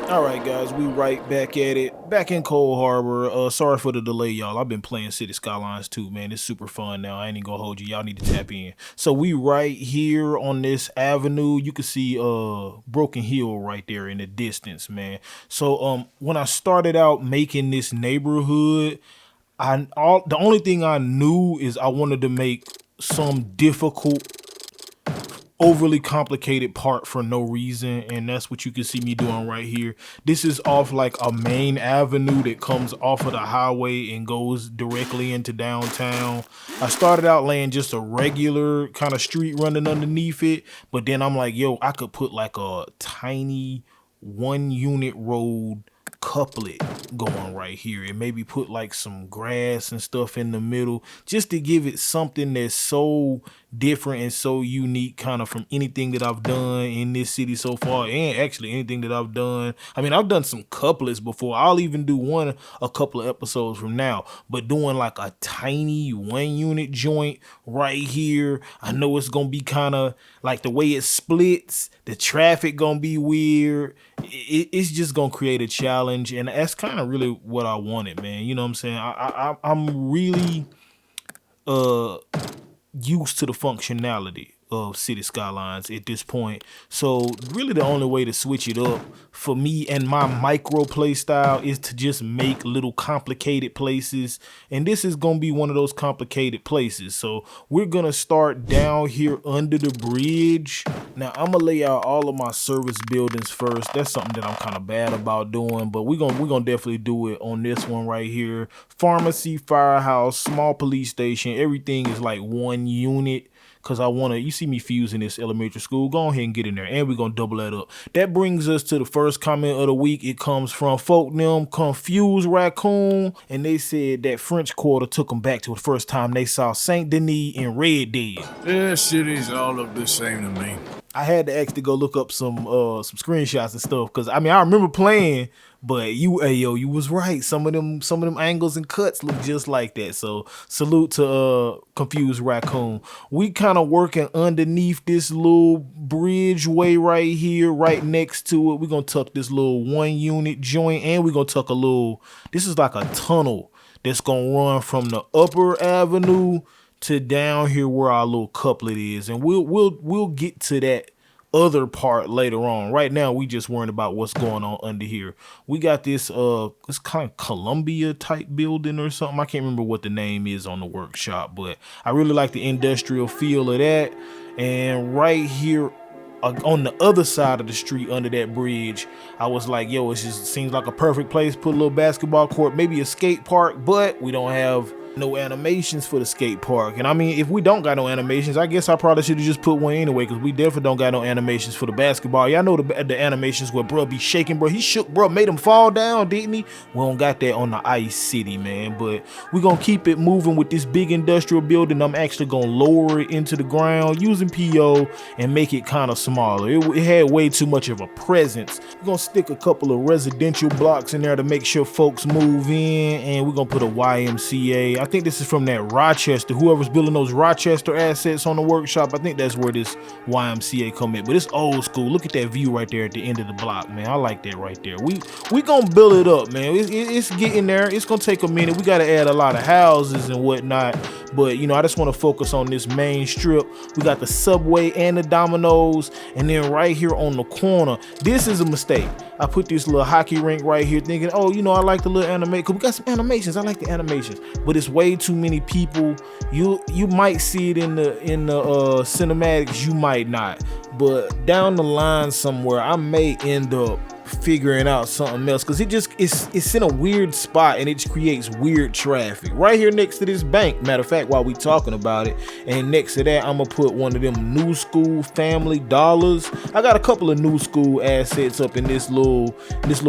All right, guys, we right back at it, back in Cold Harbor. Sorry for the delay, y'all. I've been playing City Skylines too, man. It's super fun now. I ain't even gonna hold you. Y'all need to tap in. So we right here on this avenue. You can see Broken Hill right there in the distance, man. So when I started out making this neighborhood, the only thing I knew is I wanted to make some difficult, overly complicated part for no reason, and that's what you can see me doing right here. This is off like a main avenue that comes off of the highway and goes directly into downtown. I started out laying just a regular kind of street running underneath it, but then I'm like, yo, I could put like a tiny 1 unit road couplet going right here and maybe put like some grass and stuff in the middle just to give it something that's so different and so unique kind of from anything that I've done in this city so far, and actually anything that I've done. I mean, I've done some couplets before. I'll even do one a couple of episodes from now, but doing like a tiny 1 unit joint right here, I know it's gonna be kind of like the way it splits, the traffic gonna be weird. It's just gonna create a challenge, and that's kind of really what I wanted, man. You know what I'm saying? I'm really used to the functionality of City Skylines at this point. So really the only way to switch it up for me and my micro play style is to just make little complicated places. And this is going to be one of those complicated places. So we're going to start down here under the bridge. Now I'm going to lay out all of my service buildings first. That's something that I'm kind of bad about doing, but we're going to definitely do it on this one right here. Pharmacy, firehouse, small police station, everything is like 1 unit. Cause I wanna, you see me fusing this elementary school. Go ahead and get in there, and we're gonna double that up. That brings us to the first comment of the week. It comes from folk them confused raccoon, and they said that French Quarter took them back to the first time they saw Saint Denis in Red Dead. Yeah, cities all look the same to me. I had to actually go look up some screenshots and stuff, cause I mean I remember playing, but you was right. Some of them angles and cuts look just like that. So salute to confused raccoon. We kind of working underneath this little bridgeway right here, right next to it. We're gonna tuck this little 1 unit joint, and we're gonna tuck a little. This is like a tunnel that's gonna run from the upper avenue to down here where our little couplet is, and we'll get to that other part later on. Right now we just worrying about what's going on under here. We got this kind of Columbia type building or something. I can't remember what the name is on the workshop, but I really like the industrial feel of that. And right here on the other side of the street under that bridge, I was like, yo, it just seems like a perfect place. Put a little basketball court, maybe a skate park, but we don't have no animations for the skate park. And I mean, if we don't got no animations, I guess I probably should have just put one anyway, because we definitely don't got no animations for the basketball. Y'all know the animations where bro be shaking, bro. He shook, bro, made him fall down, didn't he? We don't got that on the Ice City, man. But we're gonna keep it moving with this big industrial building. I'm actually gonna lower it into the ground using PO and make it kind of smaller. It had way too much of a presence. We're gonna stick a couple of residential blocks in there to make sure folks move in, and we're gonna put a YMCA. I think this is from that Rochester. Whoever's building those Rochester assets on the workshop, I think that's where this YMCA come in. But it's old school. Look at that view right there at the end of the block, man. I like that right there. We gonna build it up, man. It's getting there. It's gonna take a minute. We gotta add a lot of houses and whatnot. But you know, I just want to focus on this main strip. We got the Subway and the Domino's, and then right here on the corner, this is a mistake. I put this little hockey rink right here thinking, oh, you know, I like the little animation, because we got some animations. I like the animations, but it's way too many people. You might see it in the cinematics, you might not, but down the line somewhere I may end up figuring out something else, because it's in a weird spot and it just creates weird traffic right here next to this bank. Matter of fact, while we talking about it, and next to that I'm gonna put one of them new school Family Dollars. I got a couple of new school assets up in this little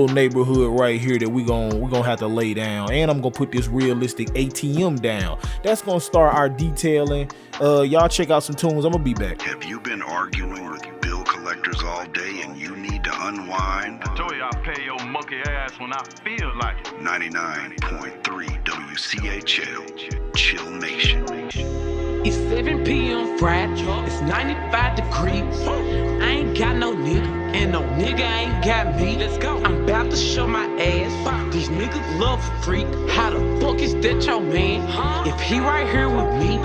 neighborhood right here that we gonna have to lay down, and I'm gonna put this realistic ATM down. That's gonna start our detailing. Y'all check out some tunes. I'm gonna be back. Have you been arguing with bill collectors all day and you need to unwind? I told you I'll pay your monkey ass when I feel like it. 99.3 WCHL, Chill Nation. It's 7 p.m. Friday, it's 95 degrees. I ain't got no nigga, and and no nigga ain't got me. Let's go. I'm about to show my ass. These niggas love a freak. How the fuck is that your man? If he right here with me,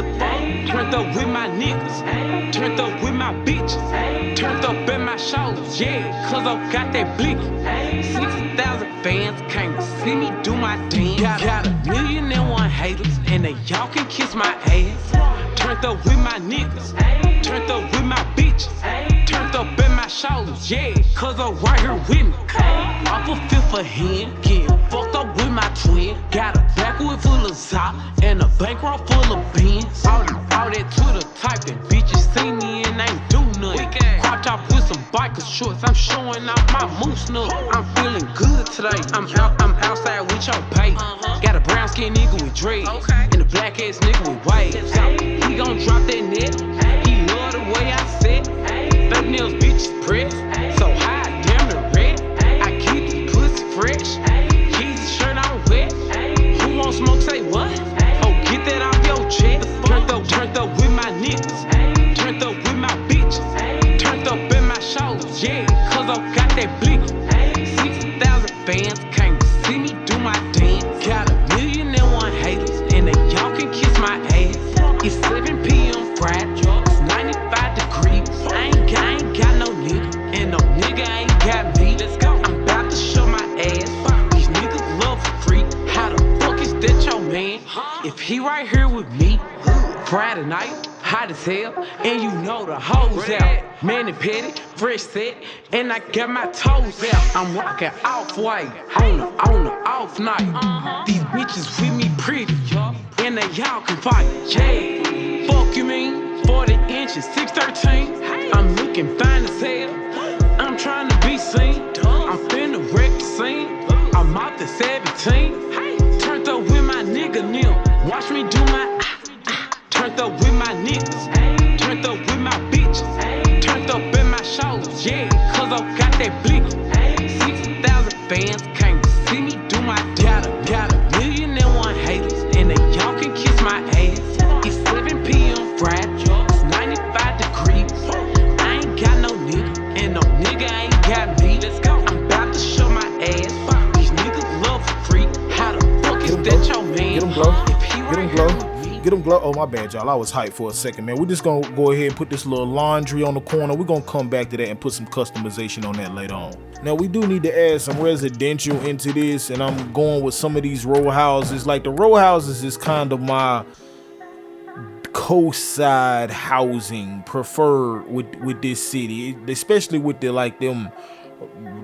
turned up with my niggas, turned up with my bitches, turned up in my shows, yeah, cause I got that blick. 60,000 fans came to see me do my dance. Got 1,000,001 haters, and they y'all can kiss my ass. Turned up with my niggas, turned up with my bitches, turned up in my shows, yeah, cause I'm right here with me. Off a fifth of hand, getting fucked up with my twin. Got a backwood full of top and a bankroll full of beans. All that Twitter typing, bitches see me and ain't do nothing. Crop top with some biker shorts, I'm showing off my moose nut. I'm feeling good today. I'm outside with your pay. Got a brown skin nigga with dreads, and a black ass nigga with waves. He gon' drop that net. He love the way I sit. Fake nails, bitches pressed. So high, damn the red. I keep the pussy fresh. Keys the shirt on wet. Who won't smoke? Say what? Oh, get that off your chest. Turned up with my niggas. Turned up with my bitches. Turned up in my shows, yeah, cause I got that blick. 60,000 fans came to see me do my dance. Got 1,000,001 haters, and they y'all can kiss my ass. It's 7 p.m. Friday, it's 95 degrees. I ain't got no nigga, and no nigga ain't got me. Let's go. I'm about to show my ass. These niggas love a freak. How the fuck is that your man? If he right here with me, Friday night, hot as hell, and you know the hoes out. Man and petty, fresh set, and I got my toes out. I'm rocking off-white on the off night. These bitches with me pretty, and they y'all can fight. Yeah, fuck you mean? 40 inches, 613. I'm looking fine as hell. I'm trying to be seen. I'm finna wreck the scene. I'm out the 17. Turned up with my nigga Neil. Watch me do my turned up with my niggas, turned up with my bitches, turned up in my shows, yeah, cause I got that blick. 60,000 fans came to see me do my data. Got 1,000,001 haters, and they y'all can kiss my ass. It's 7 p.m. Friday, it's 95 degrees. I ain't got no nigga, and no nigga ain't got me. Let's go. I'm about to show my ass. These niggas love a freak. How the fuck is that your man? Get him glow. Get him glow. Get them glow. Oh, my bad, y'all. I was hyped for a second, man. We're just gonna go ahead and put this little laundry on the corner. We're gonna come back to that and put some customization on that later on. Now, we do need to add some residential into this, and I'm going with some of these row houses. Like, the row houses is kind of my coastside housing preferred with this city, especially with the like them.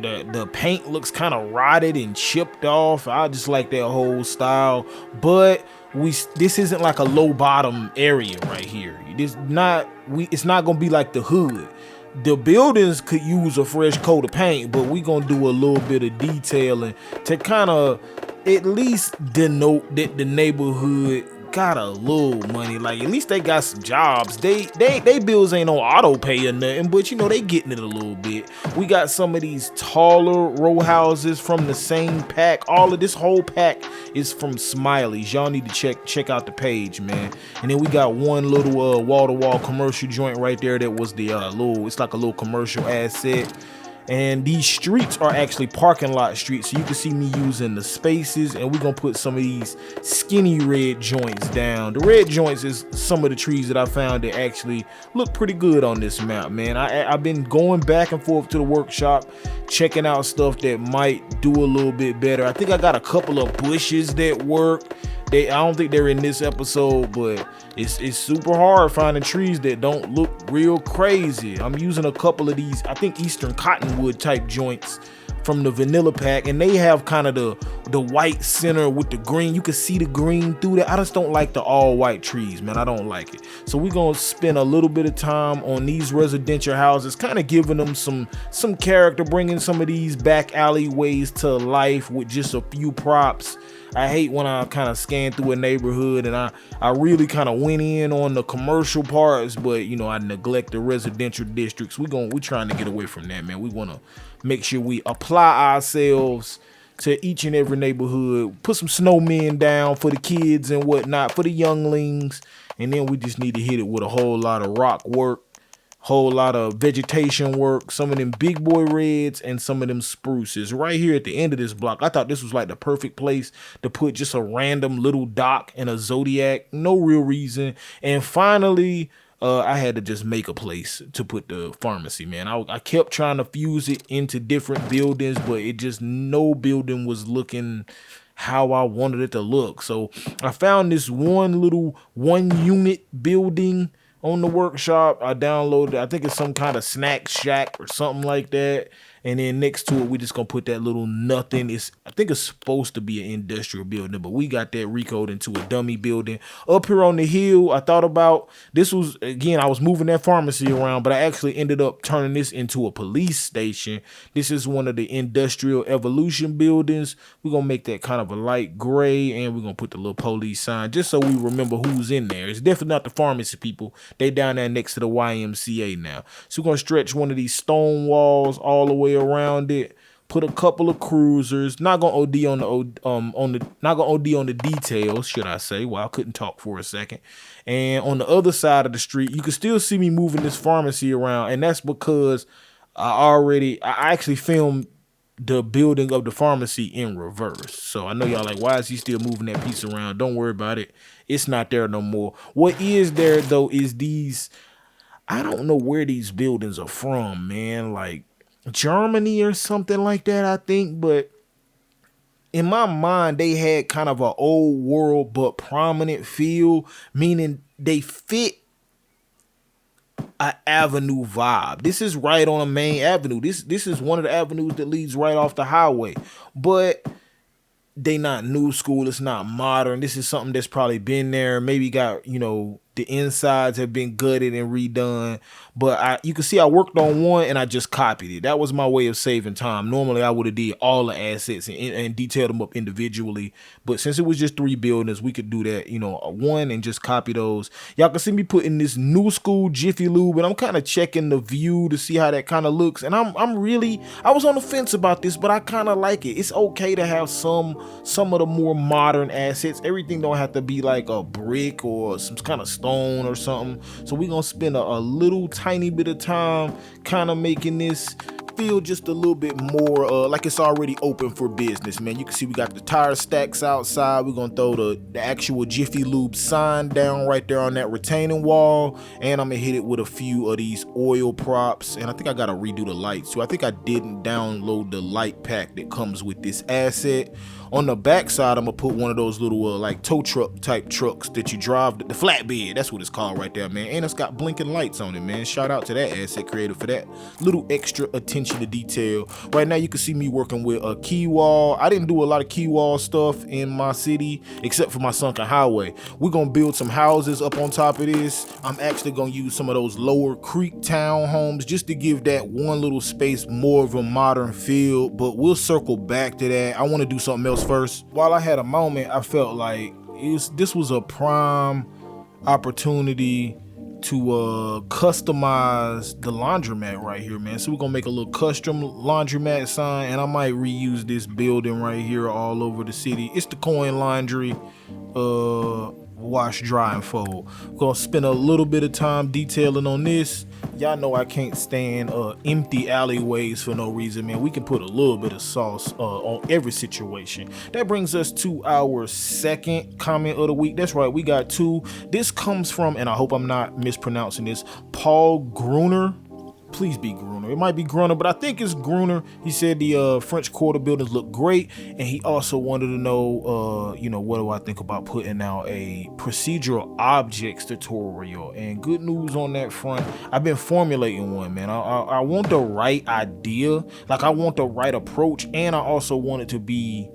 The paint looks kind of rotted and chipped off. I just like that whole style, but this isn't like a low bottom area right here. It's not gonna be like the hood. The buildings could use a fresh coat of paint, but we gonna do a little bit of detailing to kind of at least denote that the neighborhood got a little money. Like, at least they got some jobs. They bills ain't on auto pay or nothing, but you know, they getting it a little bit. We got some of these taller row houses from the same pack. All of this whole pack is from Smiley's. Y'all need to check out the page, man. And then we got one little wall-to-wall commercial joint right there that was the it's like a little commercial asset. And these streets are actually parking lot streets, so you can see me using the spaces, and we're gonna put some of these skinny red joints down. The red joints is some of the trees that I found that actually look pretty good on this map, man. I've been going back and forth to the workshop, checking out stuff that might do a little bit better. I think I got a couple of bushes that work. I don't think they're in this episode, but it's super hard finding trees that don't look real crazy. I'm using a couple of these, I think Eastern Cottonwood type joints from the vanilla pack, and they have kind of the white center with the green. You can see the green through that. I just don't like the all white trees, man. I don't like it. So we're gonna spend a little bit of time on these residential houses, kind of giving them some character, bringing some of these back alleyways to life with just a few props. I hate when I kind of scan through a neighborhood and I really kind of went in on the commercial parts, but you know, I neglect the residential districts. We're trying to get away from that, man. We want to make sure we apply ourselves to each and every neighborhood, put some snowmen down for the kids and whatnot, for the younglings, and then we just need to hit it with a whole lot of rock work. whole lot of vegetation work, some of them big boy reds and some of them spruces right here at the end of this block. I thought this was like the perfect place to put just a random little dock and a Zodiac, no real reason. And finally, I had to just make a place to put the pharmacy, man. I kept trying to fuse it into different buildings, but it just, no building was looking how I wanted it to look. So I found this one unit building on the workshop. I downloaded, I think it's some kind of snack shack or something like that. And then next to it, we just gonna put that little nothing. I think it's supposed to be an industrial building, but we got that recoded into a dummy building. Up here on the hill, I thought about, this was, again, I was moving that pharmacy around, but I actually ended up turning this into a police station. This is one of the industrial evolution buildings. We're gonna make that kind of a light gray, and we're gonna put the little police sign just so we remember who's in there. It's definitely not the pharmacy people. They down there next to the YMCA now. So we're gonna stretch one of these stone walls all the way around it, put a couple of cruisers, not gonna OD on the details, should I say. Well, I couldn't talk for a second. And on the other side of the street, you can still see me moving this pharmacy around, and that's because I actually filmed the building of the pharmacy in reverse. So I know y'all like, why is he still moving that piece around? Don't worry about it. It's not there no more. What is there though is these, I don't know where these buildings are from, man. Like Germany or something like that, I think. But in my mind, they had kind of an old world but prominent feel, meaning they fit an avenue vibe. This is right on a main avenue. This is one of the avenues that leads right off the highway. But they not new school. It's not modern. This is something that's probably been there. Maybe got, the insides have been gutted and redone. But you can see I worked on one and I just copied it. That was my way of saving time. Normally I would have did all the assets and detailed them up individually. But since it was just 3 buildings, we could do that, one and just copy those. Y'all can see me putting this new school Jiffy Lube, and I'm kind of checking the view to see how that kind of looks. And I was on the fence about this, but I kind of like it. It's okay to have some of the more modern assets. Everything don't have to be like a brick or some kind of stone or something. So we're gonna spend a little tiny bit of time kind of making this feel just a little bit more like it's already open for business, man. You can see we got the tire stacks outside. We're gonna throw the actual Jiffy Lube sign down right there on that retaining wall, and I'm gonna hit it with a few of these oil props. And I think I gotta redo the lights, so I think I didn't download the light pack that comes with this asset. On the back side, I'm gonna put one of those little like tow truck type trucks that you drive, the flatbed, that's what it's called right there, man. And it's got blinking lights on it, man. Shout out to that asset creator for that little extra attention to detail. Right now you can see me working with a key wall. I didn't do a lot of key wall stuff in my city except for my sunken highway. We're gonna build some houses up on top of this. I'm actually gonna use some of those lower creek townhomes just to give that one little space more of a modern feel, but we'll circle back to that. I want to do something else first. While I had a moment, I felt like this was a prime opportunity to customize the laundromat right here, man. So we're gonna make a little custom laundromat sign, and I might reuse this building right here all over the city. It's the Coin Laundry wash, dry, and fold. We're gonna spend a little bit of time detailing on this. Y'all know I can't stand empty alleyways for no reason, man. We can put a little bit of sauce on every situation. That brings us to our second comment of the week. That's right, we got 2. This comes from, and I hope I'm not mispronouncing this, Paul Gruner. Please be Gruner. It might be Gruner, but I think it's Gruner. He said the French Quarter buildings look great, and he also wanted to know, what do I think about putting out a procedural objects tutorial? And good news on that front. I've been formulating one, man. I want the right idea, like I want the right approach, and I also want it to be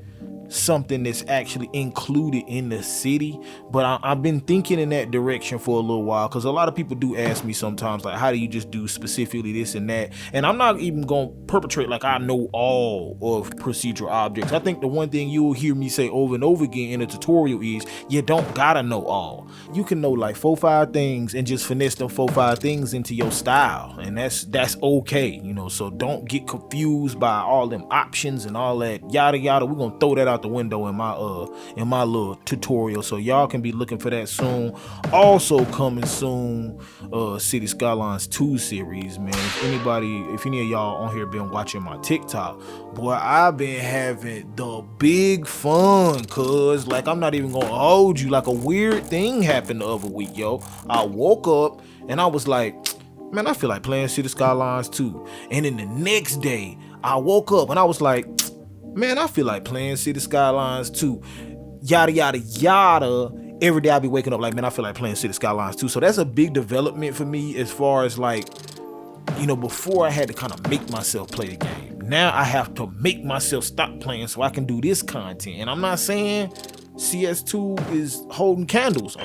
something that's actually included in the city. But I've been thinking in that direction for a little while, because a lot of people do ask me sometimes, like, how do you just do specifically this and that? And I'm not even gonna perpetrate like I know all of procedural objects. I think the one thing you'll hear me say over and over again in a tutorial is you don't gotta know all. You can know like 4-5 things and just finesse them 4-5 things into your style, and that's okay, so don't get confused by all them options and all that yada yada. We're gonna throw that out out the window in my little tutorial. So y'all can be looking for that soon. Also coming soon, City Skylines 2 series, man. If any of y'all on here been watching my TikTok, boy, I've been having the big fun, cuz like I'm not even gonna hold you. Like a weird thing happened the other week, yo. I woke up and I was like, man, I feel like playing City Skylines 2. And then the next day, I woke up and I was like, man, I feel like playing City Skylines 2. Yada, yada, yada. Every day I be waking up like, man, I feel like playing City Skylines 2. So that's a big development for me as far as like, you know, before I had to kind of make myself play the game. Now I have to make myself stop playing so I can do this content. And I'm not saying CS2 is holding candles.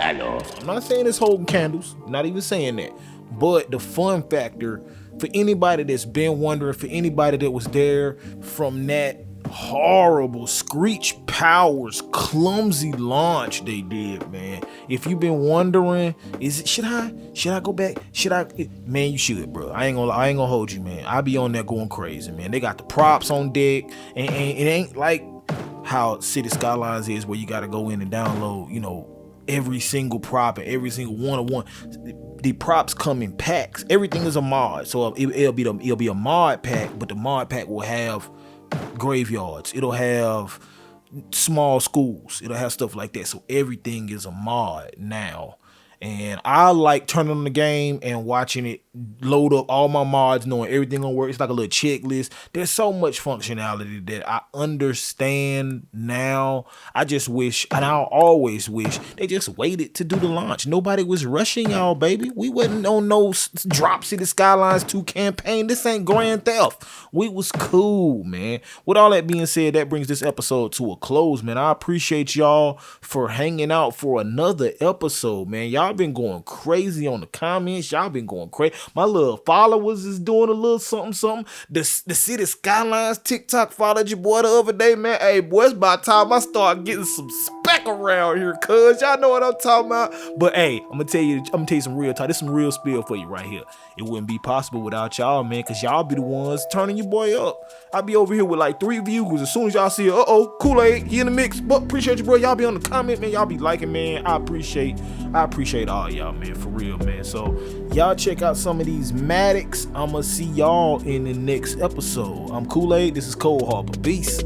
I'm not saying it's holding candles, not even saying that. But the fun factor for anybody that's been wondering, for anybody that was there from that horrible Screech Powers clumsy launch they did, man. If you've been wondering, should I go back? Man, you should, bro. I ain't gonna hold you, man. I be on there going crazy, man. They got the props on deck, and it ain't like how City Skylines is where you gotta go in and download, you know, every single prop and every single one. The props come in packs. Everything is a mod, so it'll be a mod pack, but the mod pack will have graveyards. It'll have small schools. It'll have stuff like that. So everything is a mod now. And I like turning on the game and watching it load up all my mods, knowing everything gonna work. It's like a little checklist. There's so much functionality that I understand now. I just wish, and I'll always wish, they just waited to do the launch. Nobody was rushing y'all, baby. We wasn't on no Drop City Skylines 2 campaign. This ain't Grand Theft. We was cool, man. With all that being said, that brings this episode to a close, man. I appreciate y'all for hanging out for another episode, man. Y'all been going crazy on the comments. Y'all been going crazy. My little followers is doing a little something. The City Skylines TikTok followed your boy the other day, man. Hey, boy, it's about time I start getting some spec around here, cuz y'all know what I'm talking about. But hey, I'm gonna tell you some real talk. This some real spill for you right here. It wouldn't be possible without y'all, man, cause y'all be the ones turning your boy up. I be over here with like 3 views. As soon as y'all see Kool-Aid, he in the mix. But appreciate you, bro. Y'all be on the comment, man. Y'all be liking, man. I appreciate all y'all, man, for real, man. So y'all check out some of these Maddox. I'ma see y'all in the next episode. I'm Kool-Aid. This is Cole Harbour. Peace.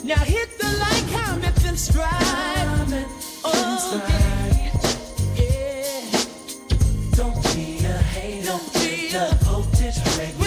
Now hit the like, comment, and subscribe. Yeah. Don't be a hater. Don't be a voltage regular.